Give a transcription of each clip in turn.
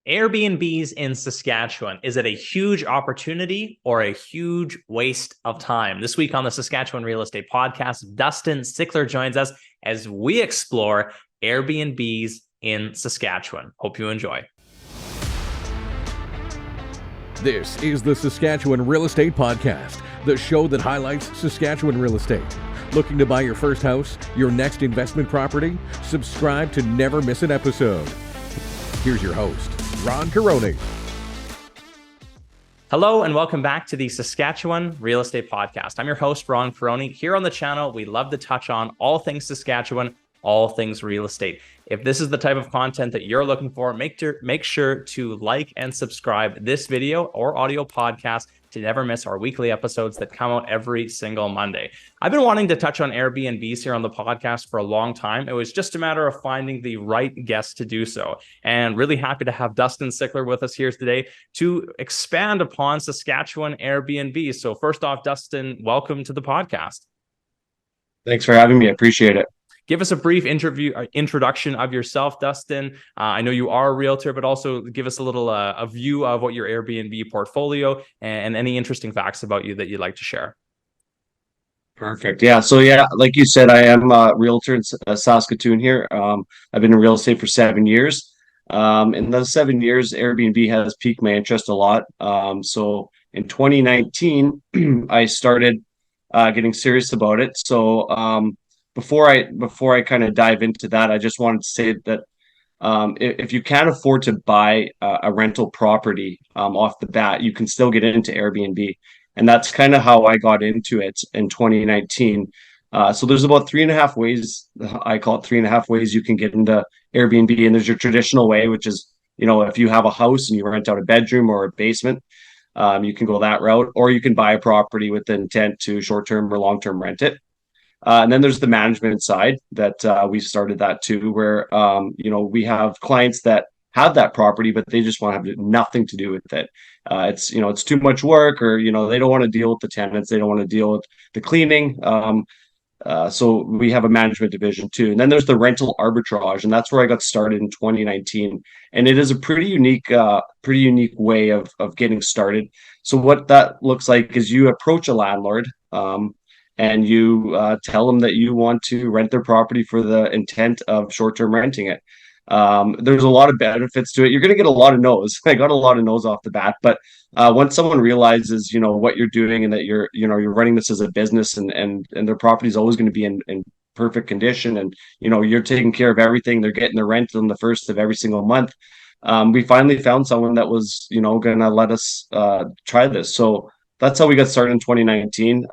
Airbnbs in Saskatchewan. Is it a huge opportunity or a huge waste of time? This week on the Saskatchewan Real Estate Podcast, Dustin Sickler joins us as we explore Airbnbs in Saskatchewan. Hope you enjoy. This is the Saskatchewan Real Estate Podcast, the show that highlights Saskatchewan real estate. Looking to buy your first house, your next investment property? Subscribe to never miss an episode. Here's your host, Ron Caroni. Hello and welcome back to the Saskatchewan Real Estate Podcast. I'm your host, Ron Caroni. Here on the channel, we love to touch on all things Saskatchewan, all things real estate. If this is the type of content that you're looking for, make sure to like and subscribe this video or audio podcast to never miss our weekly episodes that come out every single Monday. I've been wanting to touch on Airbnbs here on the podcast for a long time. It was just a matter of finding the right guest to do so. And really happy to have Dustin Sickler with us here today to expand upon Saskatchewan Airbnb. So first off, Dustin, welcome to the podcast. Thanks for having me. I appreciate it. Give us a brief introduction of yourself, Dustin. I know you are a realtor, but also give us a little a view of what your Airbnb portfolio and any interesting facts about you that you'd like to share. Perfect. Yeah. So like you said, I am a realtor in Saskatoon here. I've been in real estate for 7 years. In those 7 years, Airbnb has piqued my interest a lot. So in 2019, I started getting serious about it. So before I kind of dive into that, I just wanted to say that if you can't afford to buy a rental property off the bat, you can still get into Airbnb. And that's kind of how I got into it in 2019. So there's about 3.5 ways, I call it 3.5 ways you can get into Airbnb. And there's your traditional way, which is, if you have a house and you rent out a bedroom or a basement, you can go that route, or you can buy a property with the intent to short-term or long-term rent it. And then there's the management side that we started that too, where we have clients that have that property, but they just want to have nothing to do with it. It's too much work, or they don't want to deal with the tenants, they don't want to deal with the cleaning. So we have a management division too. And then there's the rental arbitrage, and that's where I got started in 2019. And it is a pretty unique way of getting started. So what that looks like is you approach a landlord. And you tell them that you want to rent their property for the intent of short-term renting it. There's a lot of benefits to it. You're going to get a lot of no's. I got a lot of no's off the bat, but once someone realizes, what you're doing and that you're running this as a business, and their property is always going to be in perfect condition, and you're taking care of everything. They're getting their rent on the first of every single month. We finally found someone that was, going to let us try this. So that's how we got started in 2019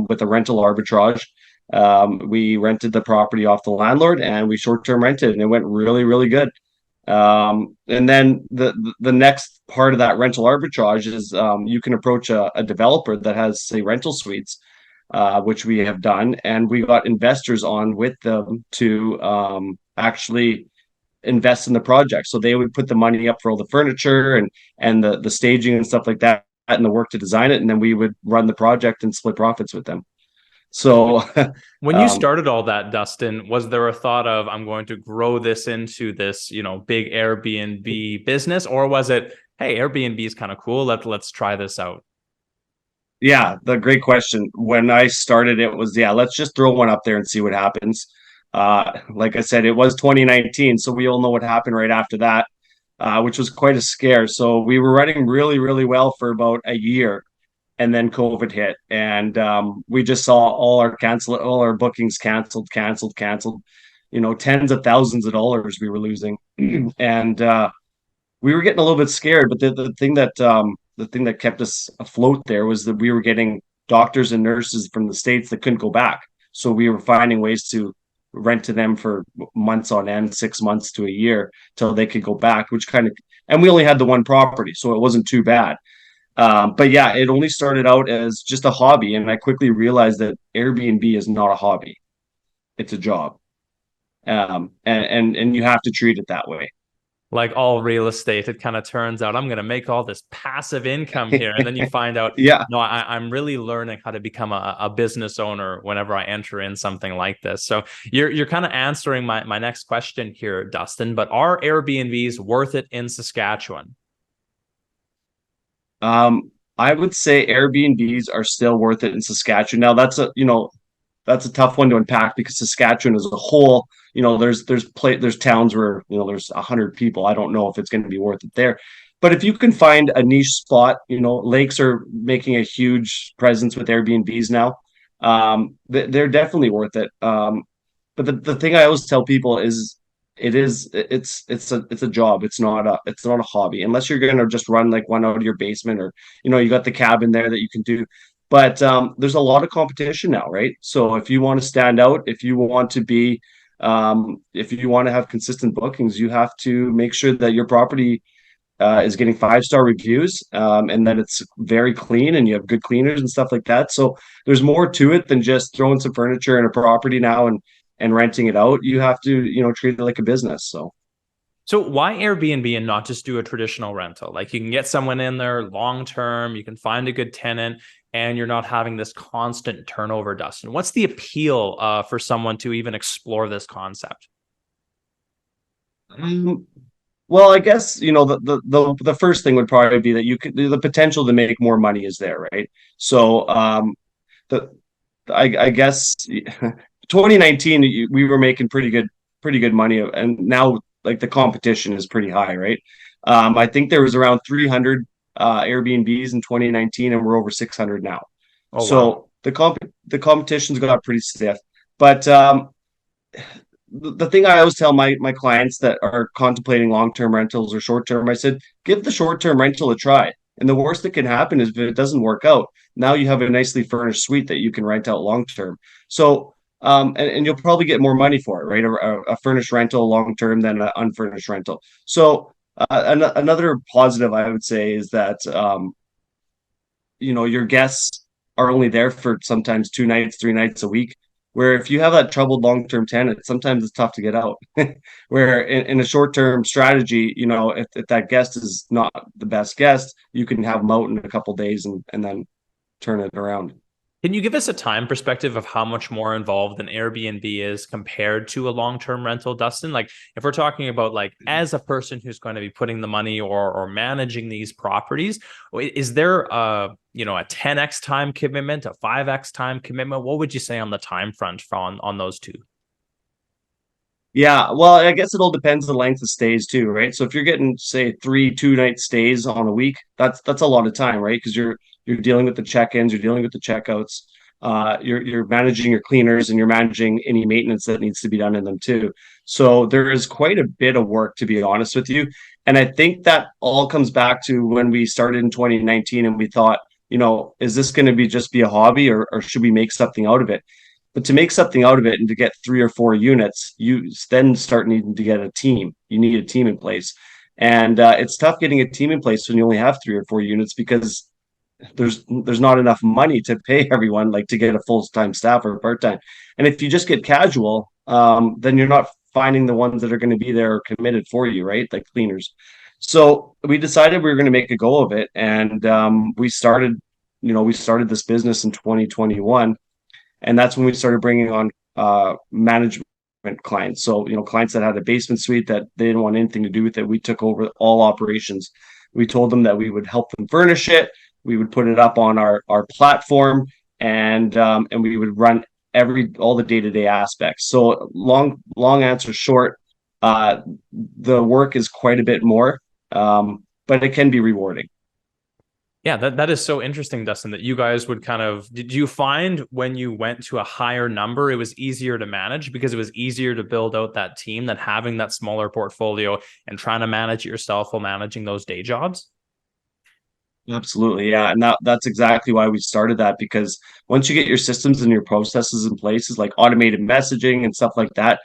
with a rental arbitrage. We rented the property off the landlord and we short-term rented, and it went really, really good. And then the next part of that rental arbitrage is you can approach a developer that has, say, rental suites, which we have done, and we got investors on with them to actually invest in the project. So they would put the money up for all the furniture and the staging and stuff like that, and the work to design it, and then we would run the project and split profits with them. So when you started all that, Dustin, was there a thought of, I'm going to grow this into this, big Airbnb business, or was it, hey, Airbnb is kind of cool, let's try this out? Yeah, the great question. When I started, it was, let's just throw one up there and see what happens. Like I said, it was 2019, so we all know what happened right after that. Which was quite a scare. So we were running really, really well for about a year, and then COVID hit, and we just saw all our bookings canceled. Tens of thousands of dollars we were losing, and we were getting a little bit scared. But the thing that kept us afloat there was that we were getting doctors and nurses from the States that couldn't go back. So we were finding ways to rent to them for months on end, 6 months to a year, till they could go back, and we only had the one property, so it wasn't too bad. But yeah, it only started out as just a hobby, and I quickly realized that Airbnb is not a hobby, it's a job. And you have to treat it that way. Like all real estate, it kind of turns out I'm going to make all this passive income here. And then you find out, Yeah. no, I'm really learning how to become a business owner whenever I enter in something like this. So you're kind of answering my next question here, Dustin, but are Airbnbs worth it in Saskatchewan? I would say Airbnbs are still worth it in Saskatchewan. Now that's a tough one to unpack because Saskatchewan as a whole, there's towns where there's 100 people. I don't know if it's going to be worth it there, but if you can find a niche spot, lakes are making a huge presence with Airbnbs now. They're definitely worth it. But the thing I always tell people is it's a job. It's not a hobby unless you're going to just run like one out of your basement, or you got the cabin there that you can do. But there's a lot of competition now, right? So if you want to stand out, if you want to have consistent bookings, you have to make sure that your property is getting 5-star reviews, and that it's very clean and you have good cleaners and stuff like that. So there's more to it than just throwing some furniture in a property now and renting it out. You have to, treat it like a business. So why Airbnb and not just do a traditional rental? Like you can get someone in there long term, you can find a good tenant, and you're not having this constant turnover, Dustin. What's the appeal for someone to even explore this concept? Well, I guess the first thing would probably be that the potential to make more money is there, right? So the I guess 2019 we were making pretty good money, and now like the competition is pretty high, right? I think there was around 300 Airbnbs in 2019, and we're over 600 now. Oh, wow. So the competition's got pretty stiff, but the thing I always tell my clients that are contemplating long-term rentals or short-term, I said, give the short-term rental a try. And the worst that can happen is if it doesn't work out, now you have a nicely furnished suite that you can rent out long-term. So, and you'll probably get more money for it, right? A furnished rental long-term than an unfurnished rental. So, another positive I would say is that, your guests are only there for sometimes 2 nights, 3 nights a week. Where if you have that troubled long-term tenant, sometimes it's tough to get out. Where in a short-term strategy, if that guest is not the best guest, you can have them out in a couple of days and then turn it around. Can you give us a time perspective of how much more involved an Airbnb is compared to a long-term rental, Dustin? Like if we're talking about like as a person who's going to be putting the money or managing these properties, is there a 10x time commitment, a 5x time commitment? What would you say on the time front on those two? Yeah, well, I guess it all depends on the length of stays too, right? So if you're getting, say, 3 2-night stays on a week, that's a lot of time, right? Because you're dealing with the check-ins, you're dealing with the checkouts, you're managing your cleaners, and you're managing any maintenance that needs to be done in them too. So there is quite a bit of work, to be honest with you. And I think that all comes back to when we started in 2019 and we thought, is this going to just be a hobby, or should we make something out of it? But to make something out of it and to get 3 or 4 units, you then start needing to get a team. You need a team in place. And it's tough getting a team in place when you only have 3 or 4 units because there's not enough money to pay everyone, like to get a full-time staff or part-time. And if you just get casual, then you're not finding the ones that are going to be there committed for you, right? Like cleaners. So we decided we were going to make a go of it. And we started this business in 2021, and that's when we started bringing on management clients. So clients that had a basement suite that they didn't want anything to do with it. We took over all operations. We told them that we would help them furnish it. We would put it up on our platform, and we would run all the day-to-day aspects. So long answer short, the work is quite a bit more, but it can be rewarding. Yeah, that is so interesting, Dustin, that you guys would did you find when you went to a higher number, it was easier to manage because it was easier to build out that team than having that smaller portfolio and trying to manage it yourself while managing those day jobs? Absolutely. Yeah. And that's exactly why we started that, because once you get your systems and your processes in places like automated messaging and stuff like that,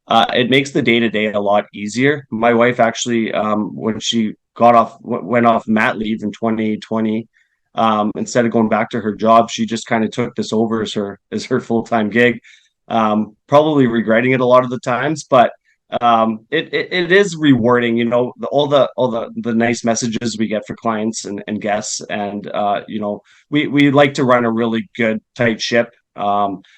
it makes the day to day a lot easier. My wife actually, when she went off mat leave in 2020, instead of going back to her job, she just kind of took this over as her full time gig. Probably regretting it a lot of the times, but it is rewarding, all the nice messages we get for clients and guests, and we like to run a really good tight ship.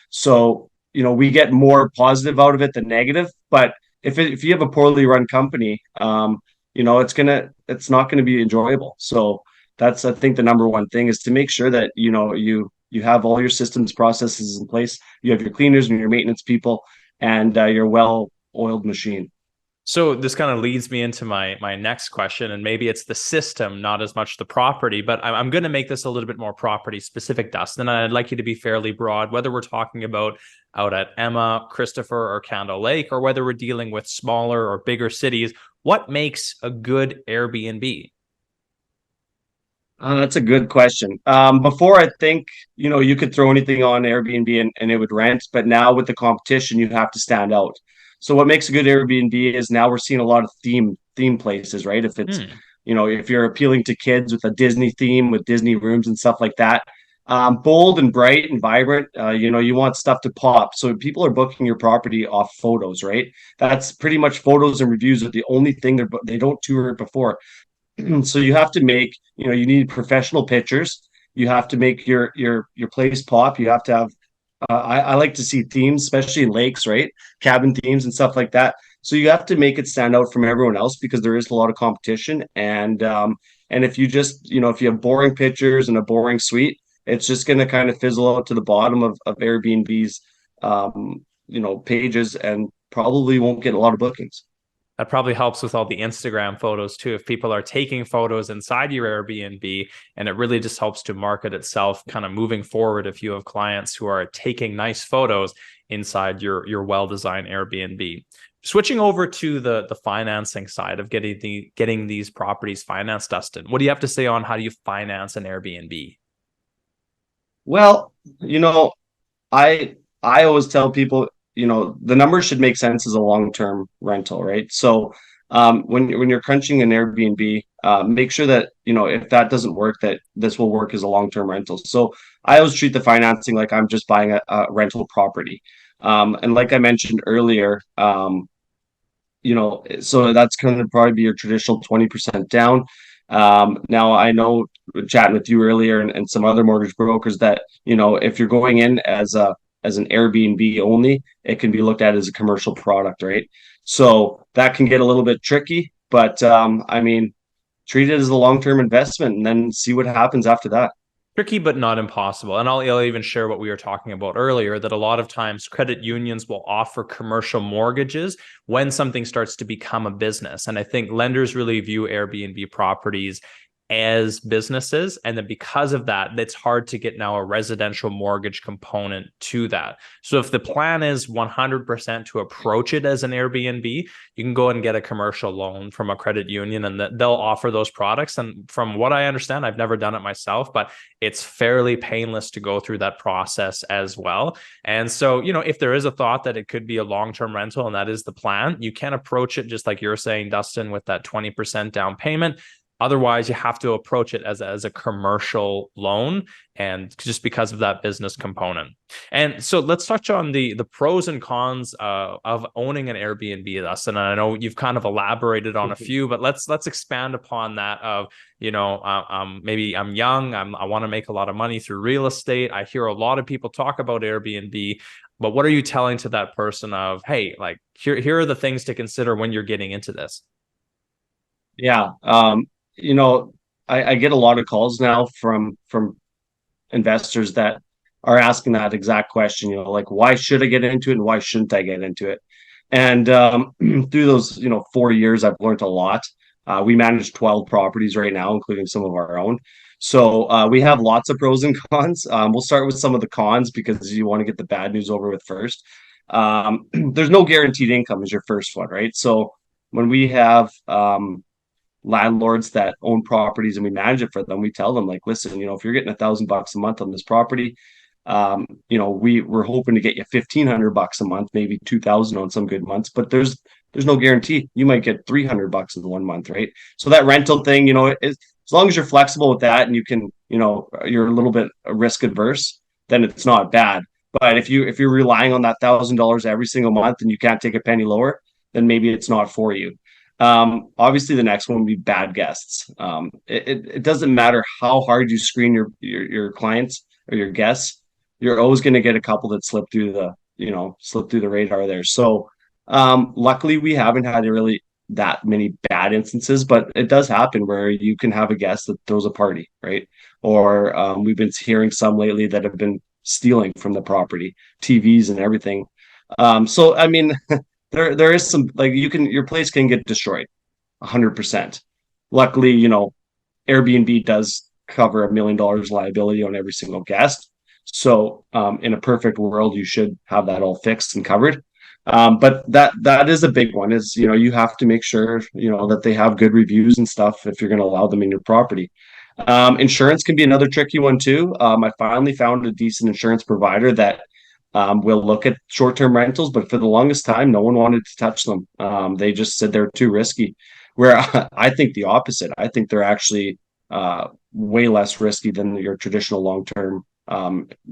So we get more positive out of it than negative. But if you have a poorly run company, it's not gonna be enjoyable. So that's, I think, the number one thing is to make sure that you have all your systems processes in place. You have your cleaners and your maintenance people, and your well-oiled machine. So this kind of leads me into my next question, and maybe it's the system, not as much the property, but I'm going to make this a little bit more property specific, Dustin. And I'd like you to be fairly broad, whether we're talking about out at Emma, Christopher, or Candle Lake, or whether we're dealing with smaller or bigger cities. What makes a good Airbnb? That's a good question. Before, I think, you could throw anything on Airbnb and it would rent, but now with the competition, you have to stand out. So what makes a good Airbnb is now we're seeing a lot of theme places, right? If it's, if you're appealing to kids with a Disney theme with Disney rooms and stuff like that, bold and bright and vibrant, you want stuff to pop. So people are booking your property off photos, right? That's pretty much photos and reviews are the only thing they don't tour it before. So you have to make, you need professional pictures. You have to make your place pop. You have to have, I like to see themes, especially in lakes, right? Cabin themes and stuff like that. So you have to make it stand out from everyone else because there is a lot of competition. And if you just, if you have boring pictures and a boring suite, it's just going to kind of fizzle out to the bottom of Airbnb's, pages, and probably won't get a lot of bookings. That probably helps with all the Instagram photos too. If people are taking photos inside your Airbnb, and it really just helps to market itself kind of moving forward if you have clients who are taking nice photos inside your well-designed Airbnb. Switching over to the financing side of getting these properties financed, Dustin, what do you have to say on how do you finance an Airbnb? Well, I always tell people, the numbers should make sense as a long-term rental, right? So when you're crunching an Airbnb, make sure that, if that doesn't work, that this will work as a long-term rental. So I always treat the financing like I'm just buying a rental property. And like I mentioned earlier, so that's going to probably be your traditional 20% down. Now I know, chatting with you earlier and some other mortgage brokers, that, if you're going in as an Airbnb only, it can be looked at as a commercial product, right? So that can get a little bit tricky, but treat it as a long-term investment and then see what happens after that. Tricky, but not impossible. And I'll even share what we were talking about earlier, that a lot of times credit unions will offer commercial mortgages when something starts to become a business. And I think lenders really view Airbnb properties as businesses, and then because of that, it's hard to get now a residential mortgage component to that. So if the plan is 100% to approach it as an Airbnb, you can go and get a commercial loan from a credit union, and they'll offer those products. And from what I understand, I've never done it myself, but it's fairly painless to go through that process as well. And so, if there is a thought that it could be a long-term rental and that is the plan, you can approach it just like you're saying, Dustin, with that 20% down payment. Otherwise, you have to approach it as a commercial loan, and just because of that business component. And so let's touch on the pros and cons of owning an Airbnb, Dustin. And I know you've kind of elaborated on a few, but let's expand upon that. Of maybe I'm young, I want to make a lot of money through real estate. I hear a lot of people talk about Airbnb, but what are you telling to that person of, hey, like here are the things to consider when you're getting into this? Yeah. I get a lot of calls now from investors that are asking that exact question, like, why should I get into it and why shouldn't I get into it? And through those, 4 years, I've learned a lot. We manage 12 properties right now, including some of our own. So we have lots of pros and cons. We'll start with some of the cons because you want to get the bad news over with first. There's no guaranteed income is your first one, right? So when we have landlords that own properties and we manage it for them, we tell them, like, listen, if you're getting $1,000 a month on this property, we're hoping to get you $1,500 a month, maybe 2,000 on some good months, but there's no guarantee. You might get $300 in 1 month, right? So that rental thing, as long as you're flexible with that and you can, you're a little bit risk adverse, then it's not bad. But if you're relying on that $1,000 every single month and you can't take a penny lower, then maybe it's not for you. Obviously, the next one would be bad guests. It doesn't matter how hard you screen your clients or your guests, you're always going to get a couple that slip through the radar there. So luckily, we haven't had really that many bad instances, but it does happen where you can have a guest that throws a party, right? Or we've been hearing some lately that have been stealing from the property, TVs and everything. So I mean, there is some, like, your place can get destroyed 100%. Luckily, Airbnb does cover $1 million liability on every single guest. So in a perfect world, you should have that all fixed and covered. But that is a big one. Is you have to make sure that they have good reviews and stuff if you're going to allow them in your property. Insurance can be another tricky one too. I finally found a decent insurance provider that will look at short-term rentals, but for the longest time, no one wanted to touch them. They just said they're too risky. Where I think the opposite. I think they're actually way less risky than your traditional long-term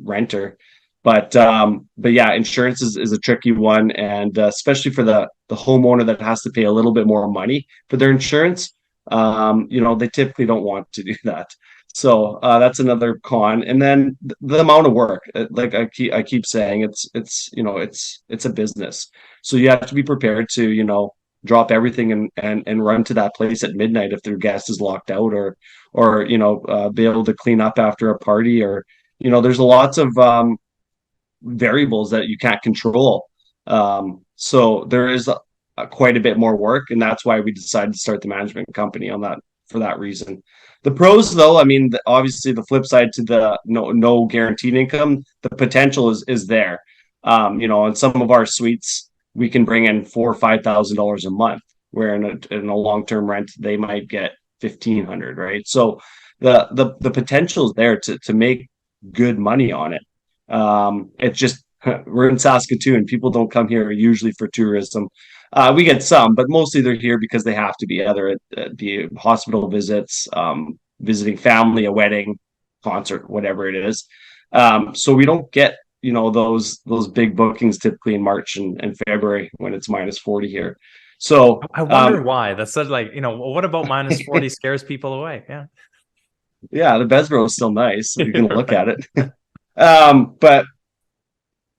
renter. But yeah, insurance is a tricky one, and especially for the homeowner that has to pay a little bit more money for their insurance. They typically don't want to do that. So that's another con. And then the amount of work, like I keep saying, it's a business. So you have to be prepared to drop everything and run to that place at midnight if their guest is locked out, or be able to clean up after a party, or there's lots of variables that you can't control. So there is quite a bit more work, and that's why we decided to start the management company for that reason. The pros, though, I mean, obviously the flip side to the no guaranteed income, the potential is there. On some of our suites, we can bring in $4,000 or $5,000 a month, where in a long-term rent they might get 1,500, right? So the potential is there to make good money on it. It's just we're in Saskatoon. People don't come here usually for tourism. We get some, but mostly they're here because they have to be, either at the hospital visits, visiting family, a wedding, concert, whatever it is. So we don't get those big bookings typically in March and February when it's -40 here. So I wonder why. That's such, like, what about -40 scares people away? Yeah. Yeah, the VRBO is still nice. You can look at it. But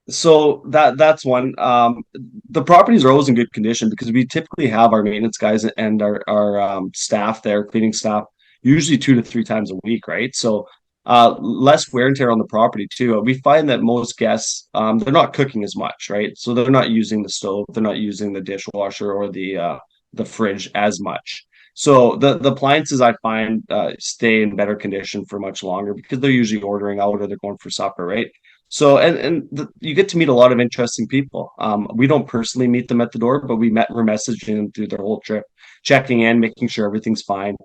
so that's one. The properties are always in good condition because we typically have our maintenance guys and our staff there, cleaning staff, usually 2 to 3 times a week, right? So less wear and tear on the property too. We find that most guests, they're not cooking as much, right? So they're not using the stove, they're not using the dishwasher or the fridge as much. So the appliances, I find, stay in better condition for much longer because they're usually ordering out or they're going for supper, right? So you get to meet a lot of interesting people. We don't personally meet them at the door, but we're messaging them through their whole trip, checking in, making sure everything's fine.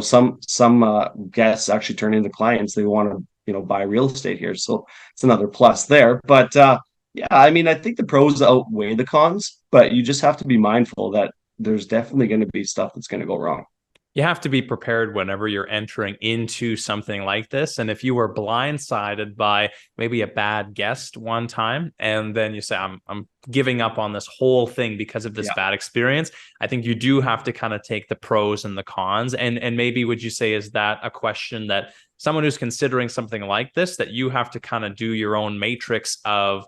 Some guests actually turn into clients. They want to buy real estate here, so it's another plus there. But yeah, I mean, I think the pros outweigh the cons, but you just have to be mindful that there's definitely going to be stuff that's going to go wrong. You have to be prepared whenever you're entering into something like this. And if you were blindsided by maybe a bad guest one time, and then you say, I'm giving up on this whole thing because of this bad experience, I think you do have to kind of take the pros and the cons. And maybe, would you say, is that a question that someone who's considering something like this, that you have to kind of do your own matrix of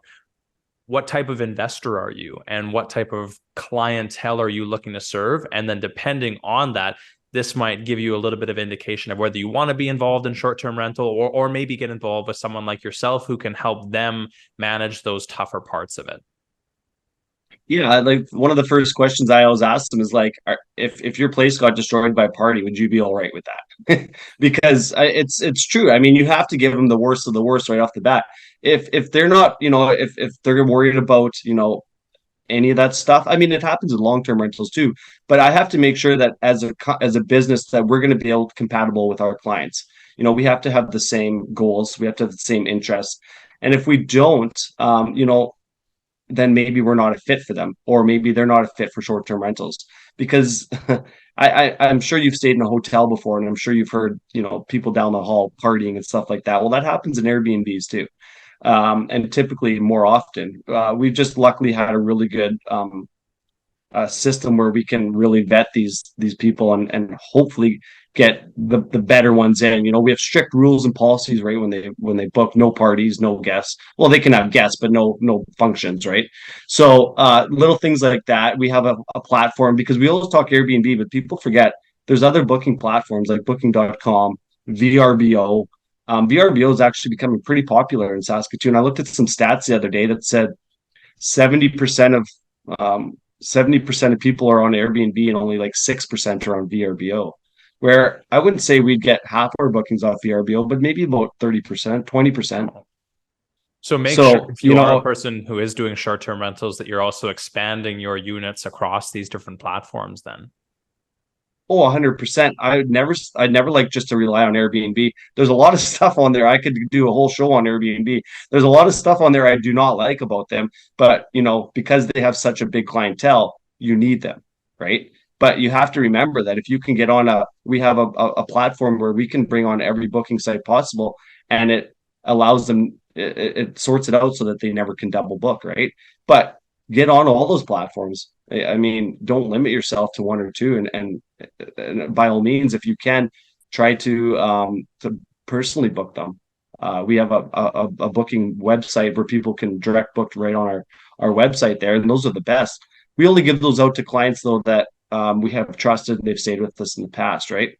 what type of investor are you and what type of clientele are you looking to serve? And then depending on that, this might give you a little bit of indication of whether you want to be involved in short-term rental, or maybe get involved with someone like yourself who can help them manage those tougher parts of it. Yeah, like one of the first questions I always ask them is like, if your place got destroyed by a party, would you be all right with that? Because it's true. I mean, you have to give them the worst of the worst right off the bat. If they're not, if they're worried about, any of that stuff. I mean, it happens in long-term rentals too, but I have to make sure that as a business that we're going to be able to compatible with our clients. We have to have the same goals. We have to have the same interests. And if we don't, then maybe we're not a fit for them, or maybe they're not a fit for short-term rentals. Because I'm sure you've stayed in a hotel before, and I'm sure you've heard, people down the hall partying and stuff like that. Well, that happens in Airbnbs too. And typically more often. We've just luckily had a really good system where we can really vet these people and hopefully get the better ones in. We have strict rules and policies, right? When they book, no parties, no guests. Well, they can have guests, but no functions, right? So little things like that. We have a platform, because we always talk Airbnb, but people forget there's other booking platforms like booking.com, VRBO. VRBO is actually becoming pretty popular in Saskatoon. I looked at some stats the other day that said 70% of um, 70% of people are on Airbnb and only like 6% are on VRBO. Where I wouldn't say we'd get half our bookings off VRBO, but maybe about 30%, 20%. So make sure, So, if you are a person who is doing short-term rentals, that you're also expanding your units across these different platforms then. Oh, 100%. I'd never like just to rely on Airbnb. There's a lot of stuff on there. I could do a whole show on Airbnb. There's a lot of stuff on there I do not like about them, but because they have such a big clientele, you need them, right? But you have to remember that if you can get on we have a platform where we can bring on every booking site possible, and it allows them, it sorts it out so that they never can double book, right? But get on all those platforms. I mean, don't limit yourself to one or two, and by all means, if you can, try to personally book them. We have a booking website where people can direct book right on our website there, and those are the best. We only give those out to clients though that we have trusted and they've stayed with us in the past, right?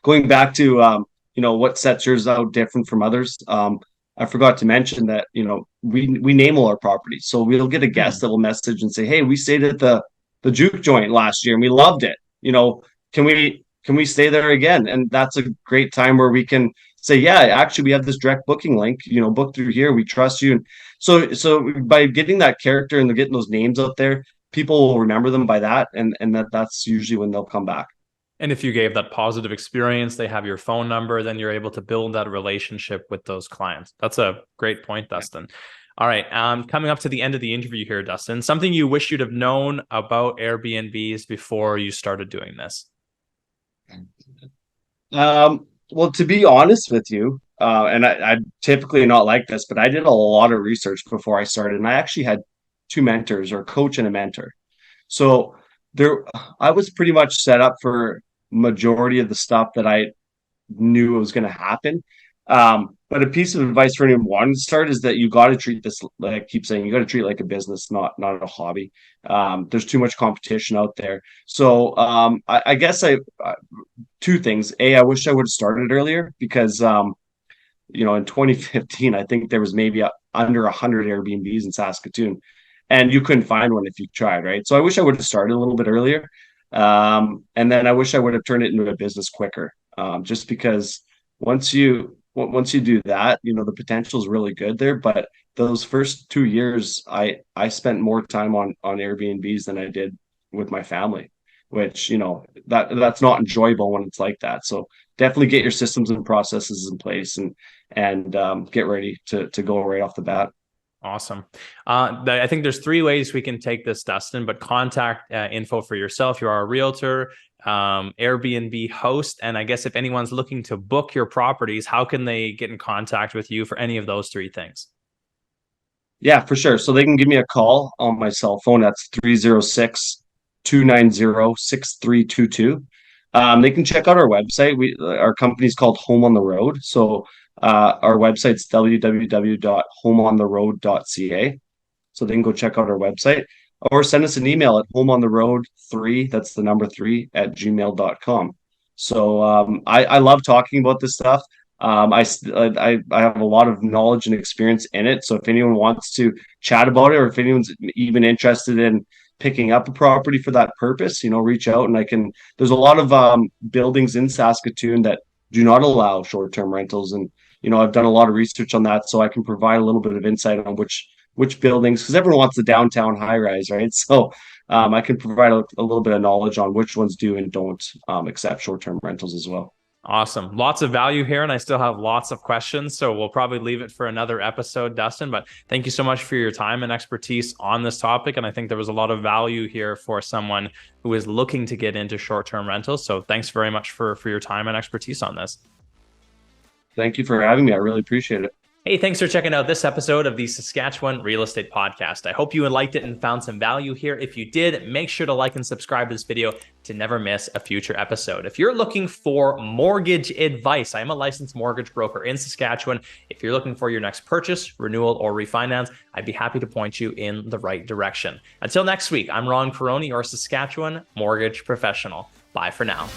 Going back to what sets yours out different from others. I forgot to mention that we name all our properties, so we'll get a guest that will message and say, "Hey, we stayed at the Juke Joint last year and we loved it. Can we stay there again?" And that's a great time where we can say, "Yeah, actually, we have this direct booking link. Book through here. We trust you." And so by getting that character and getting those names out there, people will remember them by that, and that's usually when they'll come back. And if you gave that positive experience, they have your phone number, then you're able to build that relationship with those clients. That's a great point, Dustin. All right. Coming up to the end of the interview here, Dustin, something you wish you'd have known about Airbnbs before you started doing this? Well, to be honest with you, and I typically not like this, but I did a lot of research before I started, and I actually had two mentors, or a coach and a mentor. So I was pretty much set up for majority of the stuff that I knew was going to happen. But a piece of advice for anyone wanting to start is that you got to treat this, like I keep saying, you got to treat it like a business, not a hobby. There's too much competition out there. So I guess two things. I wish I would have started earlier, because in 2015, I think there was maybe under 100 Airbnbs in Saskatoon, and you couldn't find one if you tried, right? So I wish I would have started a little bit earlier. And then I wish I would have turned it into a business quicker. Just because once you do that, the potential is really good there. But those first 2 years, I spent more time on Airbnbs than I did with my family, which that's not enjoyable when it's like that. So definitely get your systems and processes in place, and get ready to go right off the bat. Awesome. I think there's three ways we can take this, Dustin, but contact info for yourself. You are a realtor, Airbnb host, and I guess if anyone's looking to book your properties, how can they get in contact with you for any of those three things? Yeah, for sure. So they can give me a call on my cell phone. That's 306-290-6322. They can check out our website. Our company's called Home on the Road. So our website's www.homeontheroad.ca. So they can go check out our website, or send us an email at homeontheroad3, that's the number 3, at gmail.com. So I love talking about this stuff. I have a lot of knowledge and experience in it. So if anyone wants to chat about it, or if anyone's even interested in picking up a property for that purpose, reach out, and there's a lot of buildings in Saskatoon that do not allow short-term rentals. And, I've done a lot of research on that, so I can provide a little bit of insight on which buildings, because everyone wants the downtown high rise, right? So I can provide a little bit of knowledge on which ones do and don't accept short-term rentals as well. Awesome. Lots of value here, and I still have lots of questions, so we'll probably leave it for another episode, Dustin, but thank you so much for your time and expertise on this topic, and I think there was a lot of value here for someone who is looking to get into short-term rentals, so thanks very much for your time and expertise on this. Thank you for having me. I really appreciate it. Hey, thanks for checking out this episode of the Saskatchewan Real Estate Podcast. I hope you liked it and found some value here. If you did, make sure to like and subscribe to this video to never miss a future episode. If you're looking for mortgage advice, I'm a licensed mortgage broker in Saskatchewan. If you're looking for your next purchase, renewal, or refinance, I'd be happy to point you in the right direction. Until next week, I'm Ron Caroni, your Saskatchewan mortgage professional. Bye for now.